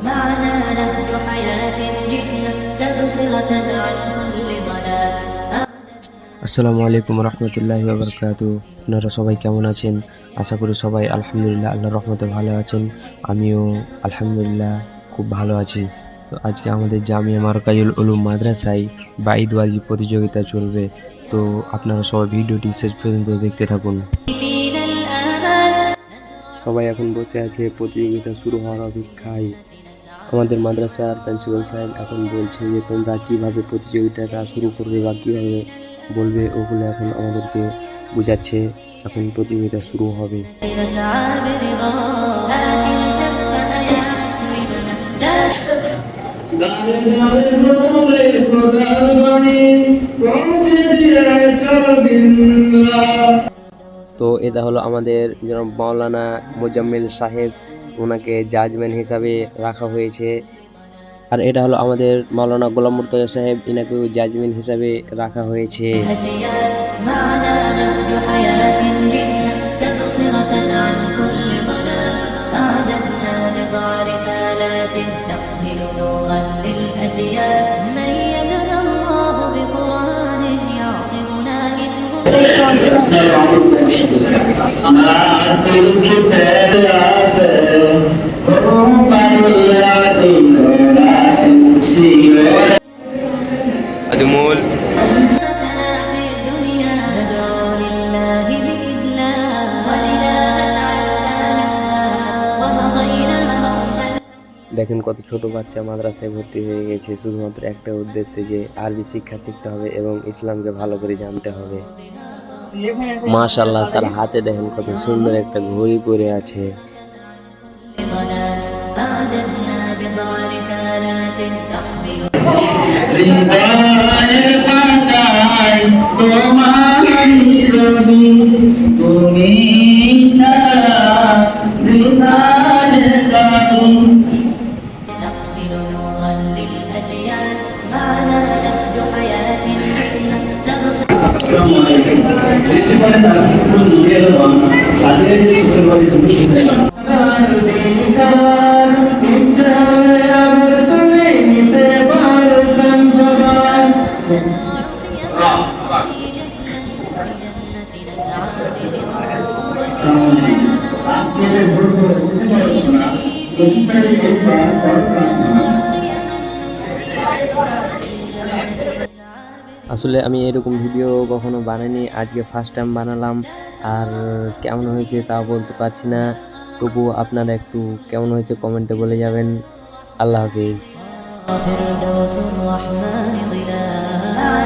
معنا نهج حياة جئنا تبصرة عن كل ضلال. আসসালামু আলাইকুম রহমতুল্লাহি ওয়া বারাকাতুহু। আপনারা সবাই কেমন আছেন? আশা করি সবাই আলহামদুলিল্লাহ আল্লাহর রহমতে ভালো আছেন। আমিও আলহামদুলিল্লাহ খুব ভালো আছি। তো আজকে আমাদের জামিয়া মারকাজুল উলুম মাদ্রাসায় বাইদ ওয়াজিব প্রতিযোগিতা চলবে। তো আপনারা সবাই ভিডিওটি শেষ পর্যন্ত দেখতে থাকুন। فينا الآمال সবাই এখন বসে আছে প্রতিযোগিতা শুরু হওয়ার অপেক্ষায়। আমাদের মাদ্রাসার প্রিন্সিপাল সাহেব এখন বলছে যে তোমরা কিভাবে প্রতিযোগিতাটা শুরু করবে বা কিভাবে বলবে, ওগুলো এখন আমাদেরকে বোঝাচ্ছে। এখন প্রতিযোগিতা শুরু হবে। نسعى برضا هات الكف يا مسلمنا لا গানে গানে বলে খোদার বাণী পৌঁছে দিয়েছ দিনরা। তো এটা হলো আমাদের জনাব মাওলানা মোজাম্মেল সাহেব, ওনাকে জাজম্যান হিসাবে রাখা হয়েছে। আর এটা হলো আমাদের মাওলানা গোলাম মুর্তজা সাহেব, এনাকেও জাজম্যান হিসাবে রাখা হয়েছে। هديا معنا نهج حياة جئنا تبصرة عن كل ضلال. أعددنا بضع رسالات تحمل نورا للأديان. ميزنا الله بقرآن يعصمنا أدمول همتنا في الدنيا ندعو لله بإذلال. ولذا أشعلنا مسوانا ومضينا رغما. দেখেন কত ছোট বাচ্চা মাদ্রাসায় ভর্তি হয়ে গেছে শুধুমাত্র একটা উদ্দেশ্যে, যে আরবি শিক্ষা শিখতে হবে এবং ইসলামকে ভালো করে জানতে হবে। মাশাআল্লাহ, তার হাতে দেখেন কত সুন্দর একটা ঘড়ি পরে আছে। ضلال. أعددنا بضع رسالات تحمل হৃদয়ের পাতায় তোমার ছবি, তুমি ছাড়া হৃদয়ের সাবি। تحمل نورا للأديان. معنا نهج حياة جئنا تبصرة আসসালামু আলাইকুম। দৃষ্টি করেন আপনি পুরো নিয়ে এলাম সাথে যে মুসলমানের জন্য শিখতে গেলাম। ইচ্ছা আমার তুমি নিতে পারো প্রাণ সবার। আপনাদের ভুল করে বুঝতে পারছি না, প্রতিবারই একবার প্রার্থনা। আসলে আমি এরকম ভিডিও কখনো বানাইনি, আজকে ফার্স্ট টাইম বানালাম। আর কেমন হয়েছে তাও বলতে পারছি না, তবুও আপনারা একটু কেমন হয়েছে কমেন্টে বলে যাবেন। আল্লাহ হাফিজ। فردوس الرحمن ظلال.